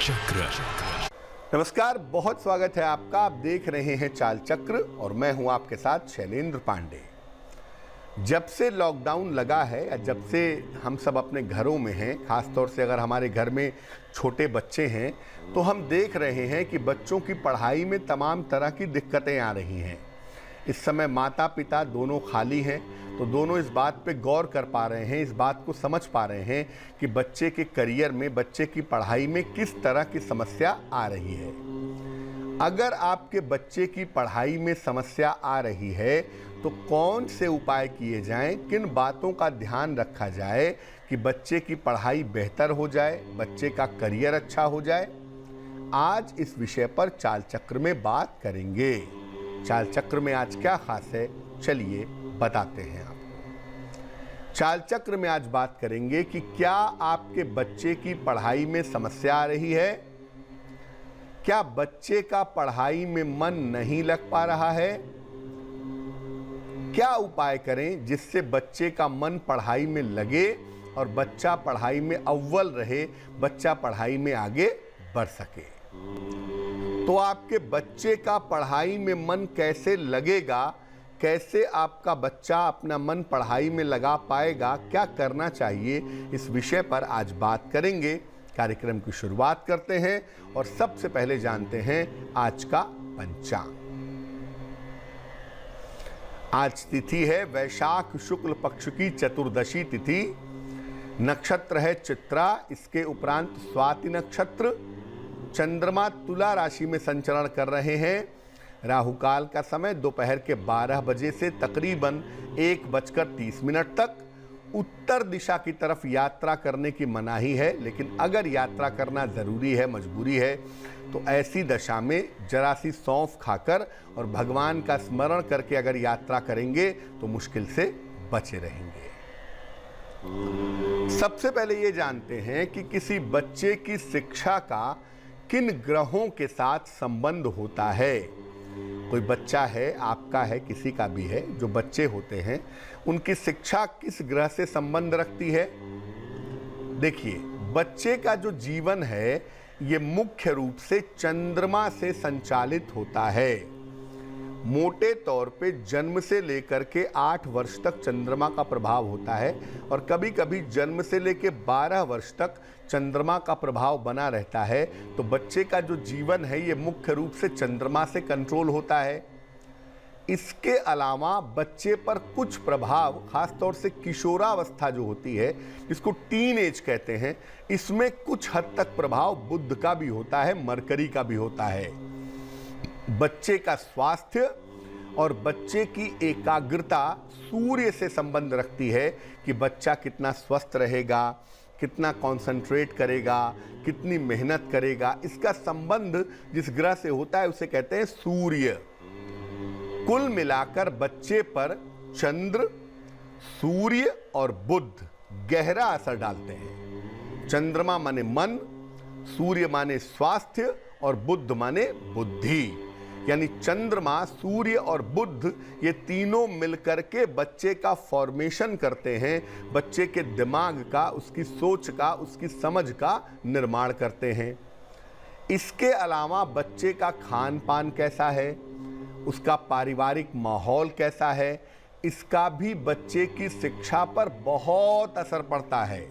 चक्र। नमस्कार, बहुत स्वागत है आपका। आप देख रहे हैं चाल चक्र और मैं हूं आपके साथ शैलेंद्र पांडे। जब से लॉकडाउन लगा है या जब से हम सब अपने घरों में हैं, खासतौर से अगर हमारे घर में छोटे बच्चे हैं, तो हम देख रहे हैं कि बच्चों की पढ़ाई में तमाम तरह की दिक्कतें आ रही हैं। इस समय माता पिता दोनों खाली हैं, तो दोनों इस बात पे गौर कर पा रहे हैं, इस बात को समझ पा रहे हैं कि बच्चे के करियर में, बच्चे की पढ़ाई में किस तरह की समस्या आ रही है। अगर आपके बच्चे की पढ़ाई में समस्या आ रही है तो कौन से उपाय किए जाएं, किन बातों का ध्यान रखा जाए कि बच्चे की पढ़ाई बेहतर हो जाए, बच्चे का करियर अच्छा हो जाए, आज इस विषय पर चाल चक्र में बात करेंगे। चाल चक्र में आज क्या खास है, चलिए बताते हैं आपको। चाल चक्र में आज बात करेंगे कि क्या आपके बच्चे की पढ़ाई में समस्या आ रही है, क्या बच्चे का पढ़ाई में मन नहीं लग पा रहा है, क्या उपाय करें जिससे बच्चे का मन पढ़ाई में लगे और बच्चा पढ़ाई में अव्वल रहे, बच्चा पढ़ाई में आगे बढ़ सके। तो आपके बच्चे का पढ़ाई में मन कैसे लगेगा, कैसे आपका बच्चा अपना मन पढ़ाई में लगा पाएगा, क्या करना चाहिए, इस विषय पर आज बात करेंगे। कार्यक्रम की शुरुआत करते हैं और सबसे पहले जानते हैं आज का पंचांग। आज तिथि है वैशाख शुक्ल पक्ष की चतुर्दशी तिथि, नक्षत्र है चित्रा, इसके उपरांत स्वाति नक्षत्र, चंद्रमा तुला राशि में संचरण कर रहे हैं। राहु काल का समय दोपहर के 12 बजे से तकरीबन 1:30 तक। उत्तर दिशा की तरफ यात्रा करने की मनाही है, लेकिन अगर यात्रा करना ज़रूरी है, मजबूरी है, तो ऐसी दशा में जरा सी सौंफ खाकर और भगवान का स्मरण करके अगर यात्रा करेंगे तो मुश्किल से बचे रहेंगे। सबसे पहले ये जानते हैं कि किसी बच्चे की शिक्षा का किन ग्रहों के साथ संबंध होता है। कोई बच्चा है, आपका है, किसी का भी है, जो बच्चे होते हैं उनकी शिक्षा किस ग्रह से संबंध रखती है। देखिए, बच्चे का जो जीवन है ये मुख्य रूप से चंद्रमा से संचालित होता है। मोटे तौर पे जन्म से लेकर के 8 वर्ष तक चंद्रमा का प्रभाव होता है और कभी कभी जन्म से लेकर 12 वर्ष तक चंद्रमा का प्रभाव बना रहता है। तो बच्चे का जो जीवन है ये मुख्य रूप से चंद्रमा से कंट्रोल होता है। इसके अलावा बच्चे पर कुछ प्रभाव, खासतौर से किशोरावस्था जो होती है, जिसको टीन एज कहते हैं, इसमें कुछ हद तक प्रभाव बुध का भी होता है, मरकरी का भी होता है। बच्चे का स्वास्थ्य और बच्चे की एकाग्रता सूर्य से संबंध रखती है कि बच्चा कितना स्वस्थ रहेगा, कितना कंसंट्रेट करेगा, कितनी मेहनत करेगा। इसका संबंध जिस ग्रह से होता है उसे कहते हैं सूर्य। कुल मिलाकर बच्चे पर चंद्र, सूर्य और बुध गहरा असर डालते हैं। चंद्रमा माने मन, सूर्य माने स्वास्थ्य और बुध माने बुद्धि। यानी चंद्रमा, सूर्य और बुध ये तीनों मिलकर के बच्चे का फॉर्मेशन करते हैं, बच्चे के दिमाग का, उसकी सोच का, उसकी समझ का निर्माण करते हैं। इसके अलावा बच्चे का खान पान कैसा है, उसका पारिवारिक माहौल कैसा है, इसका भी बच्चे की शिक्षा पर बहुत असर पड़ता है।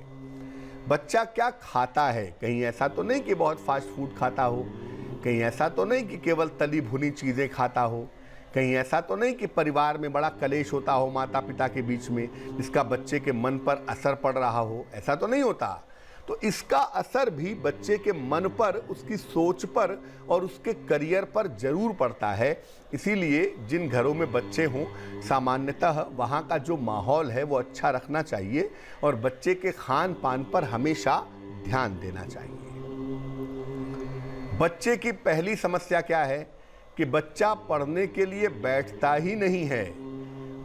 बच्चा क्या खाता है, कहीं ऐसा तो नहीं कि बहुत फास्ट फूड खाता हो, कहीं ऐसा तो नहीं कि केवल तली भुनी चीज़ें खाता हो, कहीं ऐसा तो नहीं कि परिवार में बड़ा कलेश होता हो माता पिता के बीच में जिसका बच्चे के मन पर असर पड़ रहा हो, ऐसा तो नहीं होता। तो इसका असर भी बच्चे के मन पर, उसकी सोच पर और उसके करियर पर जरूर पड़ता है। इसीलिए जिन घरों में बच्चे हों, सामान्यतः वहाँ का जो माहौल है वो अच्छा रखना चाहिए और बच्चे के खान पान पर हमेशा ध्यान देना चाहिए। बच्चे की पहली समस्या क्या है कि बच्चा पढ़ने के लिए बैठता ही नहीं है।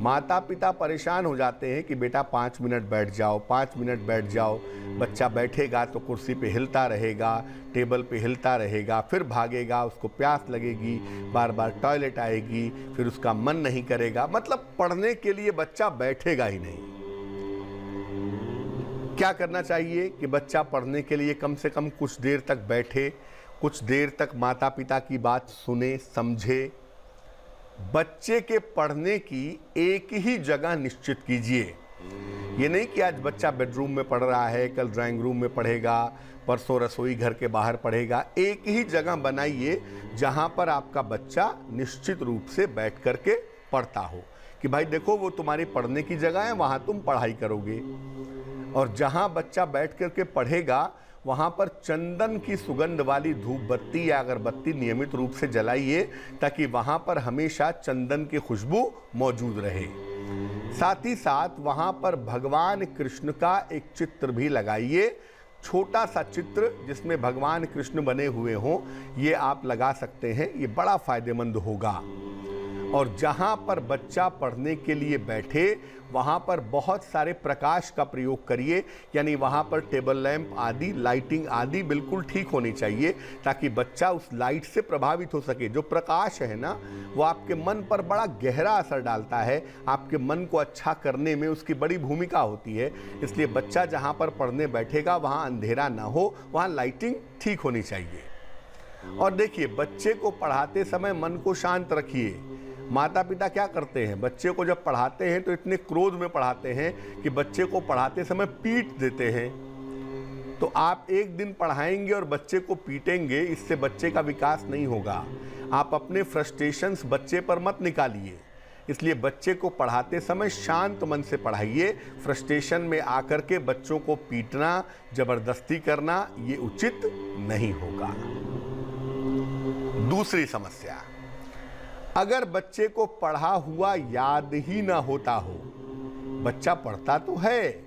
माता पिता परेशान हो जाते हैं कि बेटा 5 मिनट बैठ जाओ, 5 मिनट बैठ जाओ। बच्चा बैठेगा तो कुर्सी पे हिलता रहेगा, टेबल पे हिलता रहेगा, फिर भागेगा, उसको प्यास लगेगी, बार बार टॉयलेट आएगी, फिर उसका मन नहीं करेगा। मतलब पढ़ने के लिए बच्चा बैठेगा ही नहीं। क्या करना चाहिए कि बच्चा पढ़ने के लिए कम से कम कुछ देर तक बैठे, कुछ देर तक माता पिता की बात सुने, समझे। बच्चे के पढ़ने की एक ही जगह निश्चित कीजिए। ये नहीं कि आज बच्चा बेडरूम में पढ़ रहा है, कल ड्राइंग रूम में पढ़ेगा, परसों रसोई घर के बाहर पढ़ेगा। एक ही जगह बनाइए जहां पर आपका बच्चा निश्चित रूप से बैठ करके पढ़ता हो कि भाई देखो वो तुम्हारी पढ़ने की जगह है, वहां तुम पढ़ाई करोगे। और जहां बच्चा बैठ करके पढ़ेगा वहां पर चंदन की सुगंध वाली धूप बत्ती या अगरबत्ती नियमित रूप से जलाइए ताकि वहां पर हमेशा चंदन की खुशबू मौजूद रहे। साथ ही साथ वहां पर भगवान कृष्ण का एक चित्र भी लगाइए। छोटा सा चित्र जिसमें भगवान कृष्ण बने हुए हों, ये आप लगा सकते हैं, ये बड़ा फायदेमंद होगा। और जहां पर बच्चा पढ़ने के लिए बैठे वहां पर बहुत सारे प्रकाश का प्रयोग करिए, यानी वहां पर टेबल लैंप आदि, लाइटिंग आदि बिल्कुल ठीक होनी चाहिए ताकि बच्चा उस लाइट से प्रभावित हो सके। जो प्रकाश है ना, वो आपके मन पर बड़ा गहरा असर डालता है, आपके मन को अच्छा करने में उसकी बड़ी भूमिका होती है। इसलिए बच्चा जहां पर पढ़ने बैठेगा वहां अंधेरा ना हो, वहां लाइटिंग ठीक होनी चाहिए। और देखिए, बच्चे को पढ़ाते समय मन को शांत रखिए। माता पिता क्या करते हैं, बच्चे को जब पढ़ाते हैं तो इतने क्रोध में पढ़ाते हैं कि बच्चे को पढ़ाते समय पीट देते हैं। तो आप एक दिन पढ़ाएंगे और बच्चे को पीटेंगे, इससे बच्चे का विकास नहीं होगा। आप अपने फ्रस्ट्रेशंस बच्चे पर मत निकालिए। इसलिए बच्चे को पढ़ाते समय शांत मन से पढ़ाइए। फ्रस्ट्रेशन में आकर के बच्चों को पीटना, जबरदस्ती करना, ये उचित नहीं होगा। दूसरी समस्या, अगर बच्चे को पढ़ा हुआ याद ही ना होता हो, बच्चा पढ़ता तो है,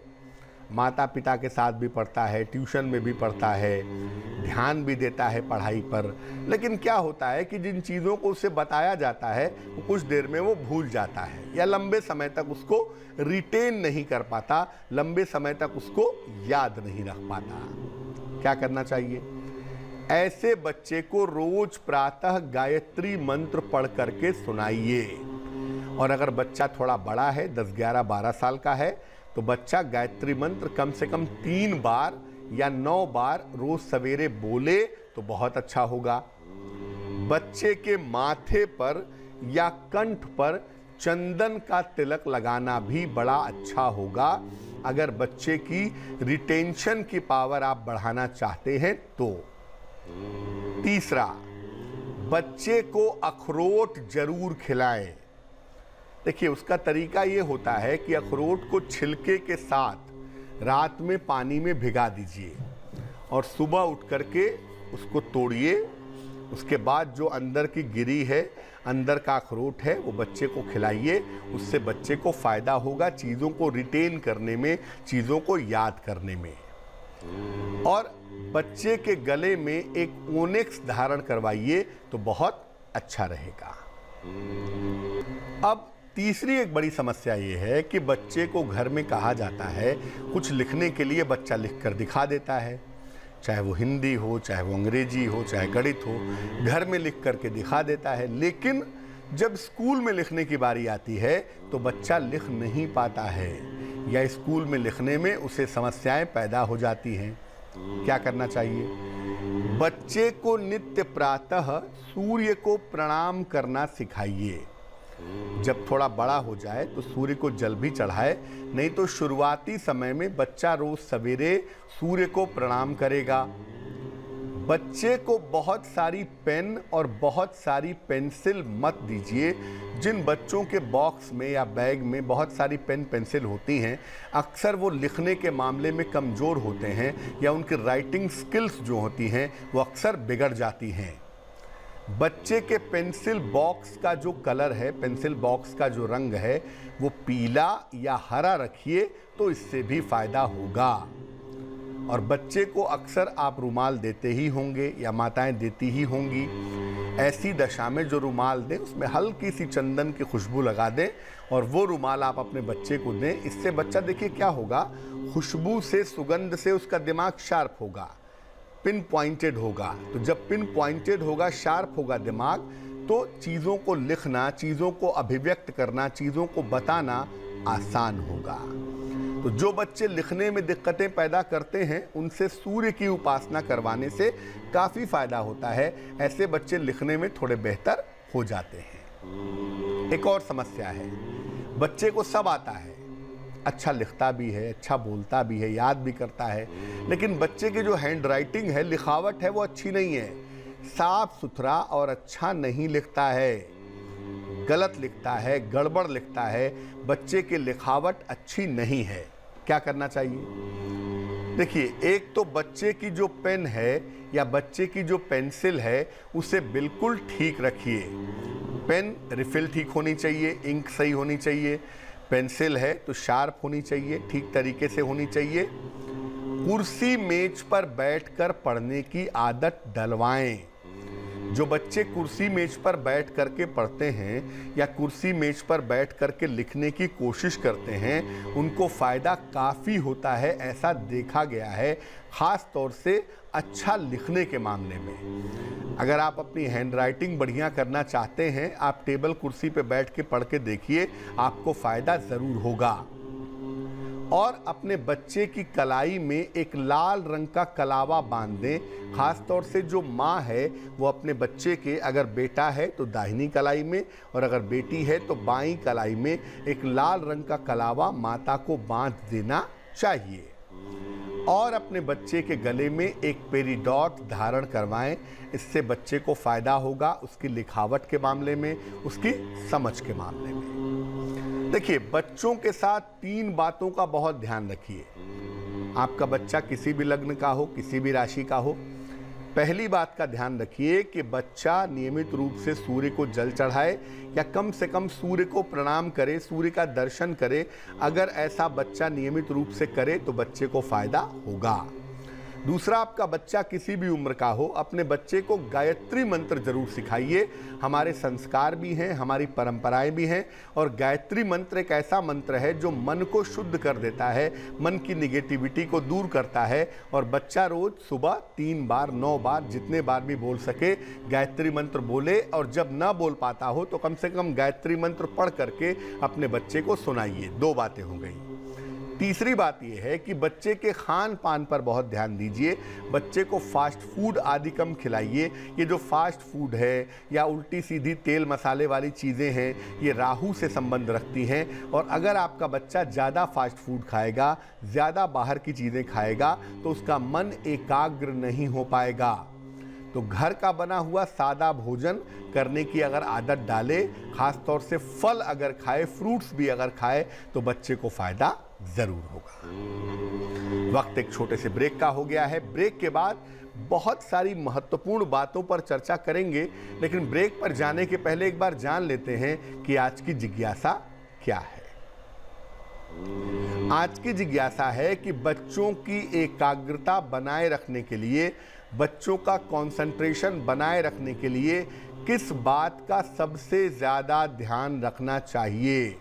माता पिता के साथ भी पढ़ता है, ट्यूशन में भी पढ़ता है, ध्यान भी देता है पढ़ाई पर, लेकिन क्या होता है कि जिन चीज़ों को उसे बताया जाता है वो कुछ देर में वो भूल जाता है या लंबे समय तक उसको रिटेन नहीं कर पाता, लंबे समय तक उसको याद नहीं रख पाता। क्या करना चाहिए? ऐसे बच्चे को रोज प्रातः गायत्री मंत्र पढ़ करके सुनाइए। और अगर बच्चा थोड़ा बड़ा है, 10, 11, 12 साल का है, तो बच्चा गायत्री मंत्र कम से कम 3 बार या 9 बार रोज सवेरे बोले तो बहुत अच्छा होगा। बच्चे के माथे पर या कंठ पर चंदन का तिलक लगाना भी बड़ा अच्छा होगा अगर बच्चे की रिटेंशन की पावर आप बढ़ाना चाहते हैं तो। तीसरा, बच्चे को अखरोट जरूर खिलाएं। देखिए, उसका तरीका ये होता है कि अखरोट को छिलके के साथ रात में पानी में भिगा दीजिए और सुबह उठ करके उसको तोड़िए। उसके बाद जो अंदर की गिरी है, अंदर का अखरोट है, वो बच्चे को खिलाइए। उससे बच्चे को फ़ायदा होगा चीज़ों को रिटेन करने में, चीज़ों को याद करने में। और बच्चे के गले में एक ओनेक्स धारण करवाइए तो बहुत अच्छा रहेगा। अब तीसरी एक बड़ी समस्या ये है कि बच्चे को घर में कहा जाता है कुछ लिखने के लिए, बच्चा लिख कर दिखा देता है, चाहे वो हिंदी हो, चाहे वो अंग्रेजी हो, चाहे गणित हो, घर में लिख करके दिखा देता है। लेकिन जब स्कूल में लिखने की बारी आती है तो बच्चा लिख नहीं पाता है या स्कूल में लिखने में उसे समस्याएं पैदा हो जाती हैं। क्या करना चाहिए? बच्चे को नित्य प्रातः सूर्य को प्रणाम करना सिखाइए। जब थोड़ा बड़ा हो जाए तो सूर्य को जल भी चढ़ाए, नहीं तो शुरुआती समय में बच्चा रोज सवेरे सूर्य को प्रणाम करेगा। बच्चे को बहुत सारी पेन और बहुत सारी पेंसिल मत दीजिए। जिन बच्चों के बॉक्स में या बैग में बहुत सारी पेन पेंसिल होती हैं, अक्सर वो लिखने के मामले में कमज़ोर होते हैं या उनकी राइटिंग स्किल्स जो होती हैं वो अक्सर बिगड़ जाती हैं। बच्चे के पेंसिल बॉक्स का जो कलर है, पेंसिल बॉक्स का जो रंग है, वो पीला या हरा रखिए तो इससे भी फ़ायदा होगा। और बच्चे को अक्सर आप रुमाल देते ही होंगे या माताएं देती ही होंगी। ऐसी दशा में जो रुमाल दें उसमें हल्की सी चंदन की खुशबू लगा दें और वो रुमाल आप अपने बच्चे को दें। इससे बच्चा, देखिए क्या होगा, खुशबू से, सुगंध से उसका दिमाग शार्प होगा, पिन पॉइंटेड होगा। तो जब पिन पॉइंटेड होगा, शार्प होगा दिमाग, तो चीज़ों को लिखना, चीज़ों को अभिव्यक्त करना, चीज़ों को बताना आसान होगा। तो तो जो बच्चे लिखने में दिक्कतें पैदा करते हैं उनसे सूर्य की उपासना करवाने से काफ़ी फायदा होता है। ऐसे बच्चे लिखने में थोड़े बेहतर हो जाते हैं। एक और समस्या है, बच्चे को सब आता है, अच्छा लिखता भी है, अच्छा बोलता भी है, याद भी करता है, लेकिन बच्चे की जो हैंड राइटिंग है, लिखावट है, वो अच्छी नहीं है। साफ सुथरा और अच्छा नहीं लिखता है, गलत लिखता है, गड़बड़ लिखता है। बच्चे की लिखावट अच्छी नहीं है। क्या करना चाहिए? देखिए, एक तो बच्चे की जो पेन है या बच्चे की जो पेंसिल है उसे बिल्कुल ठीक रखिए। पेन रिफिल ठीक होनी चाहिए, इंक सही होनी चाहिए। पेंसिल है तो शार्प होनी चाहिए, ठीक तरीके से होनी चाहिए। कुर्सी मेज पर बैठकर पढ़ने की आदत डलवाएं। जो बच्चे कुर्सी मेज पर बैठ करके पढ़ते हैं या कुर्सी मेज पर बैठ करके लिखने की कोशिश करते हैं, उनको फ़ायदा काफ़ी होता है, ऐसा देखा गया है, ख़ास तौर से अच्छा लिखने के मामले में। अगर आप अपनी हैंड राइटिंग बढ़िया करना चाहते हैं, आप टेबल कुर्सी पे बैठ के पढ़ के देखिए, आपको फ़ायदा ज़रूर होगा। और अपने बच्चे की कलाई में एक लाल रंग का कलावा बांध दें। खास तौर से जो माँ है वो अपने बच्चे के, अगर बेटा है तो दाहिनी कलाई में और अगर बेटी है तो बाईं कलाई में एक लाल रंग का कलावा माता को बांध देना चाहिए। और अपने बच्चे के गले में एक पेरिडॉट धारण करवाएं। इससे बच्चे को फ़ायदा होगा, उसकी लिखावट के मामले में, उसकी समझ के मामले में। देखिए, बच्चों के साथ 3 बातों का बहुत ध्यान रखिए। आपका बच्चा किसी भी लग्न का हो, किसी भी राशि का हो, पहली बात का ध्यान रखिए कि बच्चा नियमित रूप से सूर्य को जल चढ़ाए या कम से कम सूर्य को प्रणाम करे, सूर्य का दर्शन करे। अगर ऐसा बच्चा नियमित रूप से करे तो बच्चे को फायदा होगा। दूसरा, आपका बच्चा किसी भी उम्र का हो, अपने बच्चे को गायत्री मंत्र जरूर सिखाइए। हमारे संस्कार भी हैं, हमारी परंपराएं भी हैं, और गायत्री मंत्र एक ऐसा मंत्र है जो मन को शुद्ध कर देता है, मन की निगेटिविटी को दूर करता है। और बच्चा रोज सुबह 3 बार, 9 बार, जितने बार भी बोल सके गायत्री मंत्र बोले। और जब ना बोल पाता हो तो कम से कम गायत्री मंत्र पढ़ करके अपने बच्चे को सुनाइए। 2 बातें हो गई। तीसरी बात यह है कि बच्चे के खान पान पर बहुत ध्यान दीजिए। बच्चे को फास्ट फूड आदि कम खिलाइए। ये जो फास्ट फूड है या उल्टी सीधी तेल मसाले वाली चीज़ें हैं, ये राहु से संबंध रखती हैं। और अगर आपका बच्चा ज़्यादा फास्ट फूड खाएगा, ज़्यादा बाहर की चीज़ें खाएगा, तो उसका मन एकाग्र नहीं हो पाएगा। तो घर का बना हुआ सादा भोजन करने की अगर आदत डाले, खास तौर से फल अगर खाए, फ्रूट्स भी अगर खाए, तो बच्चे को फ़ायदा ज़रूर होगा। वक्त एक छोटे से ब्रेक का हो गया है। ब्रेक के बाद बहुत सारी महत्वपूर्ण बातों पर चर्चा करेंगे, लेकिन ब्रेक पर जाने के पहले एक बार जान लेते हैं कि आज की जिज्ञासा क्या है। आज की जिज्ञासा है कि बच्चों की एकाग्रता बनाए रखने के लिए, बच्चों का कंसंट्रेशन बनाए रखने के लिए किस बात का सबसे ज़्यादा ध्यान रखना चाहिए।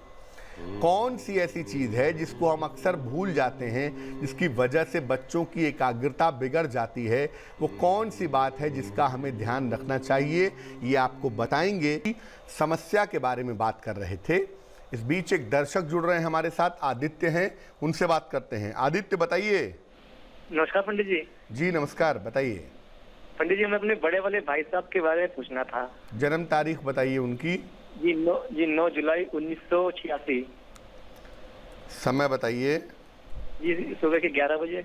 कौन सी ऐसी चीज़ है जिसको हम अक्सर भूल जाते हैं, जिसकी वजह से बच्चों की एकाग्रता बिगड़ जाती है। वो कौन सी बात है जिसका हमें ध्यान रखना चाहिए, ये आपको बताएंगे। समस्या के बारे में बात कर रहे थे। इस बीच एक दर्शक जुड़ रहे हैं हमारे साथ, आदित्य हैं, उनसे बात करते हैं। आदित्य, बताइए। नमस्कार पंडित जी। जी नमस्कार, बताइए। पंडित जी, हमें अपने बड़े वाले भाई साहब के बारे में पूछना था। जन्म तारीख बताइए उनकी। जी 9 जुलाई 1986। समय बताइए। जी सुबह के 11 बजे।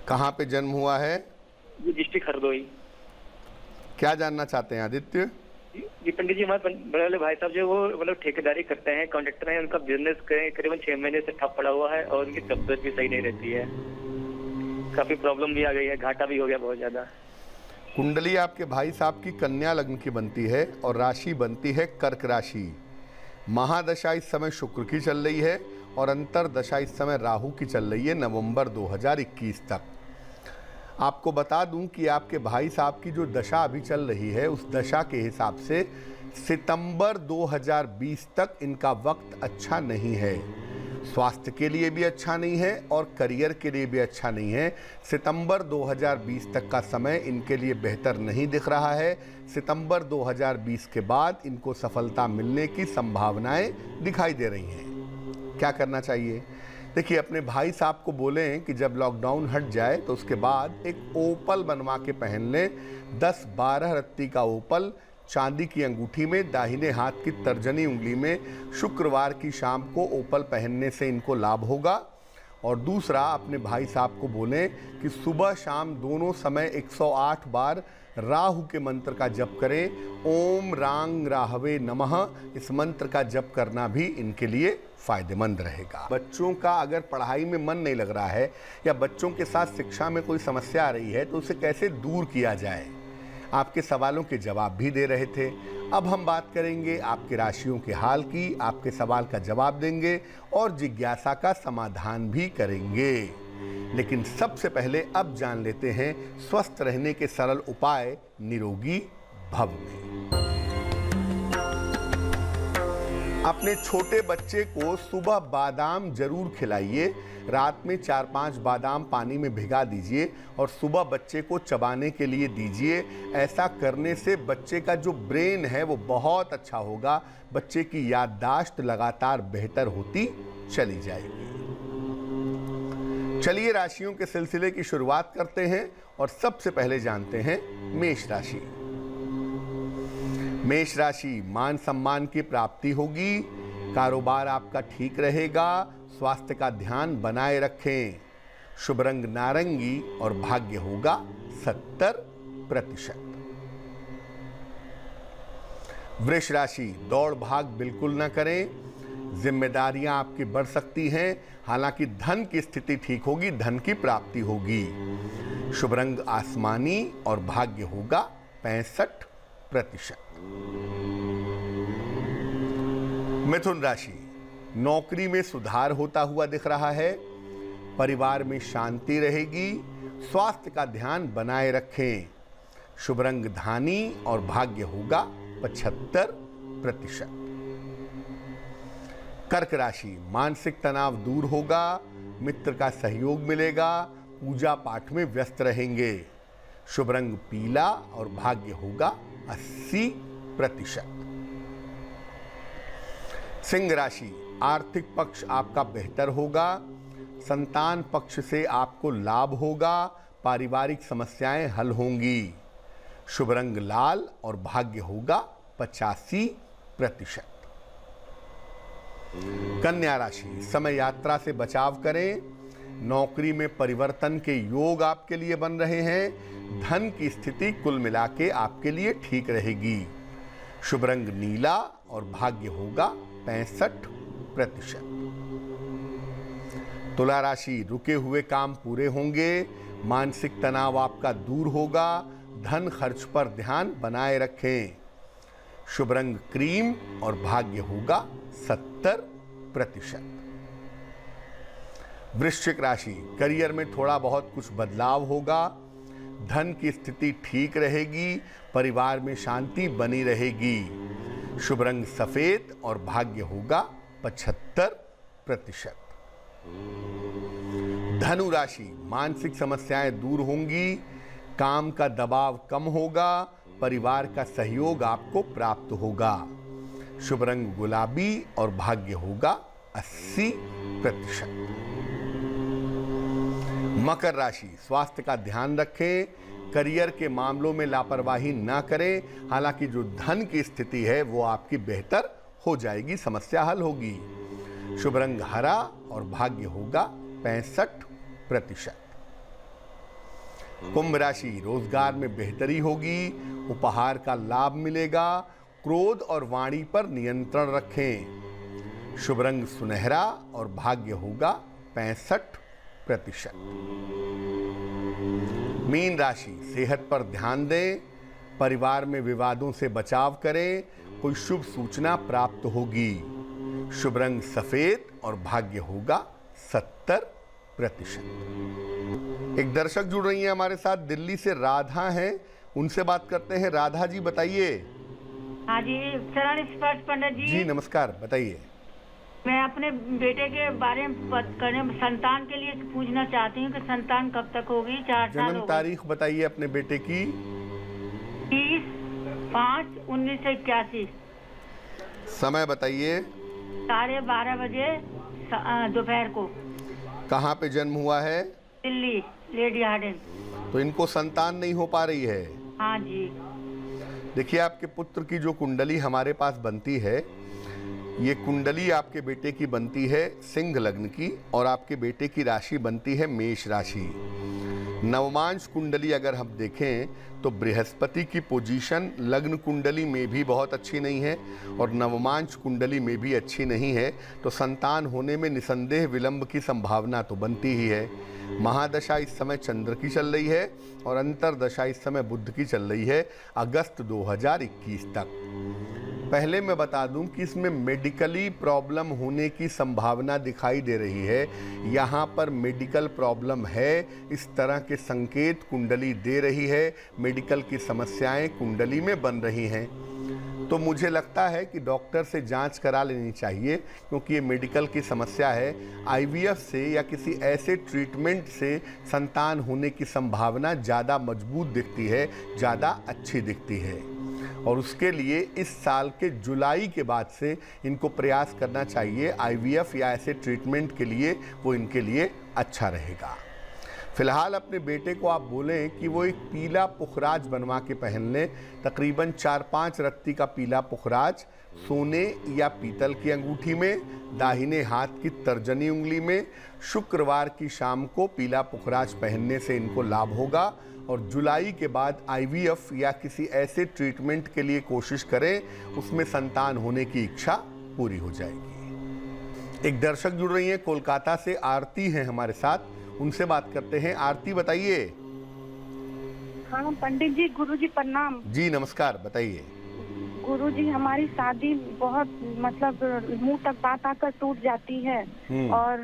कहाँ पे जन्म हुआ है? जी डिस्ट्रिक्ट हरदोई। क्या जानना चाहते हैं आदित्य? जी पंडित जी, हमारे बड़े वाले भाई साहब जो वो मतलब ठेकेदारी करते हैं, कॉन्ट्रैक्टर हैं। उनका बिजनेस करीबन 6 महीने से ठप पड़ा हुआ है और उनकी तबियत भी सही नहीं रहती है। काफी प्रॉब्लम भी आ गई है, घाटा भी हो गया बहुत ज्यादा। कुंडली आपके भाई साहब की कन्या लग्न की बनती है और राशि बनती है कर्क राशि। महादशा इस समय शुक्र की चल रही है और अंतरदशा इस समय राहु की चल रही है नवंबर 2021 तक। आपको बता दूं कि आपके भाई साहब की जो दशा अभी चल रही है, उस दशा के हिसाब से सितंबर 2020 तक इनका वक्त अच्छा नहीं है। स्वास्थ्य के लिए भी अच्छा नहीं है और करियर के लिए भी अच्छा नहीं है। सितंबर 2020 तक का समय इनके लिए बेहतर नहीं दिख रहा है। सितंबर 2020 के बाद इनको सफलता मिलने की संभावनाएं दिखाई दे रही हैं। क्या करना चाहिए? देखिए, अपने भाई साहब को बोलें कि जब लॉकडाउन हट जाए तो उसके बाद एक ओपल बनवा के पहन लें। 10-12 रत्ती का ओपल चांदी की अंगूठी में, दाहिने हाथ की तर्जनी उंगली में। शुक्रवार की शाम को ओपल पहनने से इनको लाभ होगा। और दूसरा, अपने भाई साहब को बोलें कि सुबह शाम दोनों समय 108 बार राहु के मंत्र का जप करें। ओम रांग राहवे नमः, इस मंत्र का जप करना भी इनके लिए फायदेमंद रहेगा। बच्चों का अगर पढ़ाई में मन नहीं लग रहा है या बच्चों के साथ शिक्षा में कोई समस्या आ रही है तो उसे कैसे दूर किया जाए, आपके सवालों के जवाब भी दे रहे थे। अब हम बात करेंगे आपके राशियों के हाल की, आपके सवाल का जवाब देंगे और जिज्ञासा का समाधान भी करेंगे। लेकिन सबसे पहले अब जान लेते हैं स्वस्थ रहने के सरल उपाय निरोगी भव में। अपने छोटे बच्चे को सुबह बादाम जरूर खिलाइए। रात में 4-5 बादाम पानी में भिगा दीजिए और सुबह बच्चे को चबाने के लिए दीजिए। ऐसा करने से बच्चे का जो ब्रेन है वो बहुत अच्छा होगा। बच्चे की याददाश्त लगातार बेहतर होती चली जाएगी। चलिए राशियों के सिलसिले की शुरुआत करते हैं और सबसे पहले जानते हैं मेष राशि। मेष राशि, मान सम्मान की प्राप्ति होगी। कारोबार आपका ठीक रहेगा। स्वास्थ्य का ध्यान बनाए रखें। शुभ रंग नारंगी और भाग्य होगा 70%। वृष राशि, दौड़ भाग बिल्कुल न करें। जिम्मेदारियां आपकी बढ़ सकती हैं। हालांकि धन की स्थिति ठीक होगी, धन की प्राप्ति होगी। शुभ रंग आसमानी और भाग्य होगा 65%। मिथुन राशि, नौकरी में सुधार होता हुआ दिख रहा है। परिवार में शांति रहेगी। स्वास्थ्य का ध्यान बनाए रखें। शुभ रंग धानी और भाग्य होगा 75%। कर्क राशि, मानसिक तनाव दूर होगा। मित्र का सहयोग मिलेगा। पूजा पाठ में व्यस्त रहेंगे। शुभ रंग पीला और भाग्य होगा 80%। सिंह राशि, आर्थिक पक्ष आपका बेहतर होगा। संतान पक्ष से आपको लाभ होगा। पारिवारिक समस्याएं हल होंगी। शुभ रंग लाल और भाग्य होगा 85%। कन्या राशि, समय यात्रा से बचाव करें। नौकरी में परिवर्तन के योग आपके लिए बन रहे हैं। धन की स्थिति कुल मिला के आपके लिए ठीक रहेगी। शुभ रंग नीला और भाग्य होगा 65%। तुला राशि, रुके हुए काम पूरे होंगे। मानसिक तनाव आपका दूर होगा। धन खर्च पर ध्यान बनाए रखें। शुभ रंग क्रीम और भाग्य होगा 70%। वृश्चिक राशि, करियर में थोड़ा बहुत कुछ बदलाव होगा। धन की स्थिति ठीक रहेगी। परिवार में शांति बनी रहेगी। शुभ रंग सफेद और भाग्य होगा 75%। धनु राशि, मानसिक समस्याएं दूर होंगी। काम का दबाव कम होगा। परिवार का सहयोग आपको प्राप्त होगा। शुभ रंग गुलाबी और भाग्य होगा 80%। मकर राशि, स्वास्थ्य का ध्यान रखें। करियर के मामलों में लापरवाही ना करें। हालांकि जो धन की स्थिति है वो आपकी बेहतर हो जाएगी, समस्या हल होगी। शुभ रंग हरा और भाग्य होगा 65%। कुंभ राशि, रोजगार में बेहतरी होगी। उपहार का लाभ मिलेगा। क्रोध और वाणी पर नियंत्रण रखें। शुभ रंग सुनहरा और भाग्य होगा 65%। मीन राशि, सेहत पर ध्यान दें। परिवार में विवादों से बचाव करें। कोई शुभ सूचना प्राप्त होगी। शुभ रंग सफेद और भाग्य होगा 70%। एक दर्शक जुड़ रही हैं हमारे साथ, दिल्ली से राधा हैं, उनसे बात करते हैं। राधा जी बताइए। हाँ जी, शरण स्पर्श पंडित जी। जी नमस्कार, बताइए। मैं अपने बेटे के बारे में संतान के लिए पूछना चाहती हूँ कि संतान कब तक होगी। 4 साल जन्म तारीख बताइए अपने बेटे की। 30/5/1981। समय बताइए। 12:30 बजे दोपहर को। कहाँ पे जन्म हुआ है? Delhi, Lady Hardinge. तो इनको संतान नहीं हो पा रही है। हाँ जी। देखिए, आपके पुत्र की जो कुंडली हमारे पास बनती है, ये कुंडली आपके बेटे की बनती है सिंह लग्न की, और आपके बेटे की राशि बनती है मेष राशि। नवमांश कुंडली अगर हम देखें तो बृहस्पति की पोजीशन लग्न कुंडली में भी बहुत अच्छी नहीं है और नवमांश कुंडली में भी अच्छी नहीं है, तो संतान होने में निसंदेह विलंब की संभावना तो बनती ही है। महादशा इस समय चंद्र की चल रही है और अंतरदशा इस समय बुध की चल रही है अगस्त 2021 तक। पहले मैं बता दूं कि इसमें मेडिकली प्रॉब्लम होने की संभावना दिखाई दे रही है। यहाँ पर मेडिकल प्रॉब्लम है, इस तरह के संकेत कुंडली दे रही है, मेडिकल की समस्याएं कुंडली में बन रही हैं। तो मुझे लगता है कि डॉक्टर से जांच करा लेनी चाहिए, क्योंकि ये मेडिकल की समस्या है। आईवीएफ से या किसी ऐसे ट्रीटमेंट से संतान होने की संभावना ज़्यादा मजबूत दिखती है, ज़्यादा अच्छी दिखती है। और उसके लिए इस साल के जुलाई के बाद से इनको प्रयास करना चाहिए आईवीएफ या ऐसे ट्रीटमेंट के लिए, वो इनके लिए अच्छा रहेगा। फिलहाल अपने बेटे को आप बोलें कि वो एक पीला पुखराज बनवा के पहन लें, तकरीबन 4-5 रत्ती का पीला पुखराज सोने या पीतल की अंगूठी में, दाहिने हाथ की तर्जनी उंगली में। शुक्रवार की शाम को पीला पुखराज पहनने से इनको लाभ होगा और जुलाई के बाद आईवीएफ या किसी ऐसे ट्रीटमेंट के लिए कोशिश करें, उसमें संतान होने की इच्छा पूरी हो जाएगी। एक दर्शक जुड़ रही हैं कोलकाता से, आरती हैं हमारे साथ, उनसे बात करते हैं। आरती, बताइए। हाँ पंडित जी, गुरुजी प्रणाम। जी नमस्कार, बताइए। गुरुजी, हमारी शादी बहुत मतलब मुंह तक बात आकर टूट जाती है और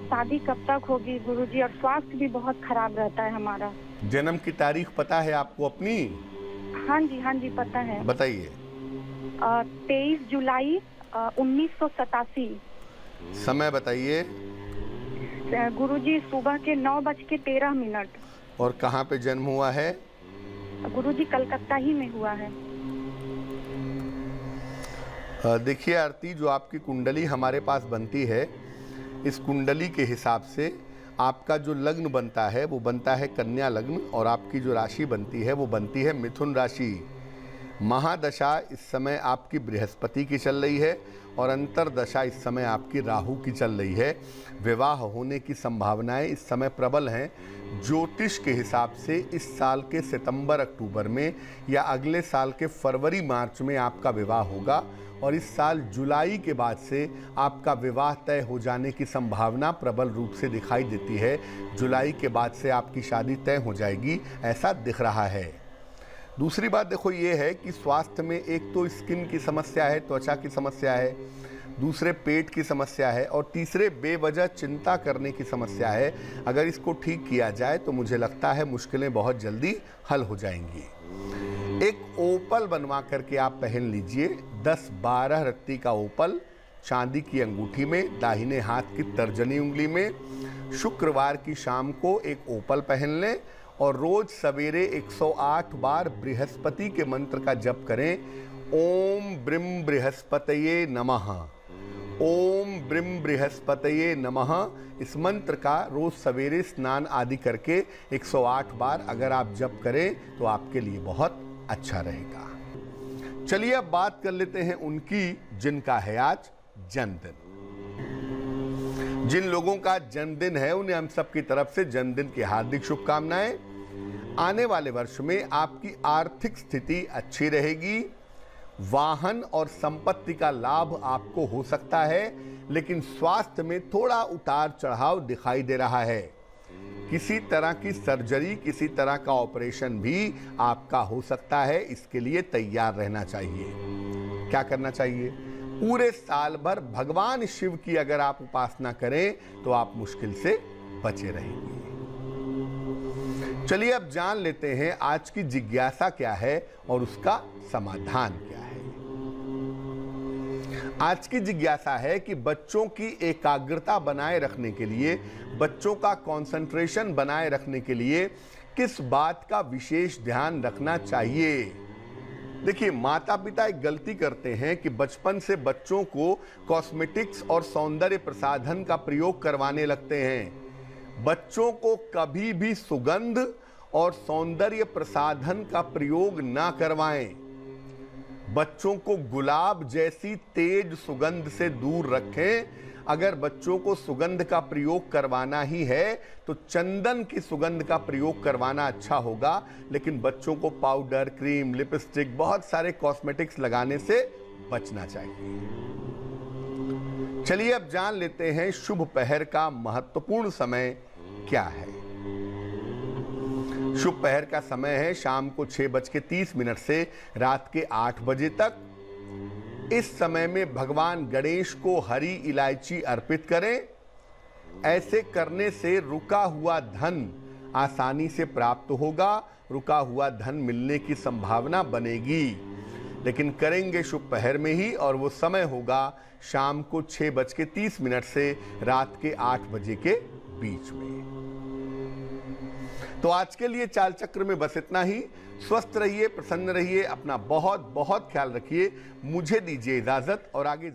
शादी कब तक होगी गुरुजी, और स्वास्थ्य भी बहुत खराब रहता है हमारा। जन्म की तारीख पता है आपको अपनी? हाँ जी पता है। बताइए। 23 जुलाई 1987। समय बताइए। गुरुजी, सुबह के 9:13। और कहाँ पे जन्म हुआ है? गुरुजी, कलकत्ता ही में हुआ है। देखिए आरती, जो आपकी कुंडली हमारे पास बनती है, इस कुंडली के हिसाब से आपका जो लग्न बनता है वो बनता है कन्या लग्न, और आपकी जो राशि बनती है वो बनती है मिथुन राशि। महादशा इस समय आपकी बृहस्पति की चल रही है और अंतरदशा इस समय आपकी राहु की चल रही है। विवाह होने की संभावनाएं इस समय प्रबल हैं। ज्योतिष के हिसाब से इस साल के सितंबर अक्टूबर में या अगले साल के फरवरी मार्च में आपका विवाह होगा, और इस साल जुलाई के बाद से आपका विवाह तय हो जाने की संभावना प्रबल रूप से दिखाई देती है। जुलाई के बाद से आपकी शादी तय हो जाएगी, ऐसा दिख रहा है। दूसरी बात देखो ये है कि स्वास्थ्य में एक तो स्किन की समस्या है, त्वचा की समस्या है, दूसरे पेट की समस्या है, और तीसरे बेवजह चिंता करने की समस्या है। अगर इसको ठीक किया जाए तो मुझे लगता है मुश्किलें बहुत जल्दी हल हो जाएंगी। एक ओपल बनवा करके आप पहन लीजिए, 10-12 रत्ती का ओपल चांदी की अंगूठी में, दाहिने हाथ की तर्जनी उंगली में। शुक्रवार की शाम को एक ओपल पहन लें और रोज सवेरे 108 बार बृहस्पति के मंत्र का जप करें। ओम ब्रिम बृहस्पतये नमः, ओम ब्रिम बृहस्पतये नमः। इस मंत्र का रोज सवेरे स्नान आदि करके 108 बार अगर आप जप करें तो आपके लिए बहुत अच्छा रहेगा। चलिए अब बात कर लेते हैं उनकी जिनका है आज जन्मदिन। जिन लोगों का जन्मदिन है उन्हें हम सब की तरफ से जन्मदिन की हार्दिक शुभकामनाएं। आने वाले वर्ष में आपकी आर्थिक स्थिति अच्छी रहेगी, वाहन और संपत्ति का लाभ आपको हो सकता है, लेकिन स्वास्थ्य में थोड़ा उतार चढ़ाव दिखाई दे रहा है। किसी तरह की सर्जरी, किसी तरह का ऑपरेशन भी आपका हो सकता है, इसके लिए तैयार रहना चाहिए। क्या करना चाहिए? पूरे साल भर भगवान शिव की अगर आप उपासना करें तो आप मुश्किल से बचे रहेंगे। चलिए अब जान लेते हैं आज की जिज्ञासा क्या है और उसका समाधान क्या है। आज की जिज्ञासा है कि बच्चों की एकाग्रता बनाए रखने के लिए, बच्चों का कंसंट्रेशन बनाए रखने के लिए किस बात का विशेष ध्यान रखना चाहिए। देखिए, माता पिता एक गलती करते हैं कि बचपन से बच्चों को कॉस्मेटिक्स और सौंदर्य प्रसाधन का प्रयोग करवाने लगते हैं। बच्चों को कभी भी सुगंध और सौंदर्य प्रसाधन का प्रयोग ना करवाएं। बच्चों को गुलाब जैसी तेज सुगंध से दूर रखें। अगर बच्चों को सुगंध का प्रयोग करवाना ही है तो चंदन की सुगंध का प्रयोग करवाना अच्छा होगा, लेकिन बच्चों को पाउडर, क्रीम, लिपस्टिक, बहुत सारे कॉस्मेटिक्स लगाने से बचना चाहिए। चलिए अब जान लेते हैं शुभ पहर का महत्वपूर्ण समय क्या है। शुभ पहर का समय है शाम को 6:30 से रात के 8 बजे तक। इस समय में भगवान गणेश को हरी इलायची अर्पित करें। ऐसे करने से रुका हुआ धन आसानी से प्राप्त होगा, रुका हुआ धन मिलने की संभावना बनेगी। लेकिन करेंगे शुभ पहर में ही, और वो समय होगा शाम को 6:30 से रात के 8 बजे के बीच में। तो आज के लिए चाल चक्र में बस इतना ही। स्वस्थ रहिए, प्रसन्न रहिए, अपना बहुत बहुत ख्याल रखिए। मुझे दीजिए इजाजत और आगे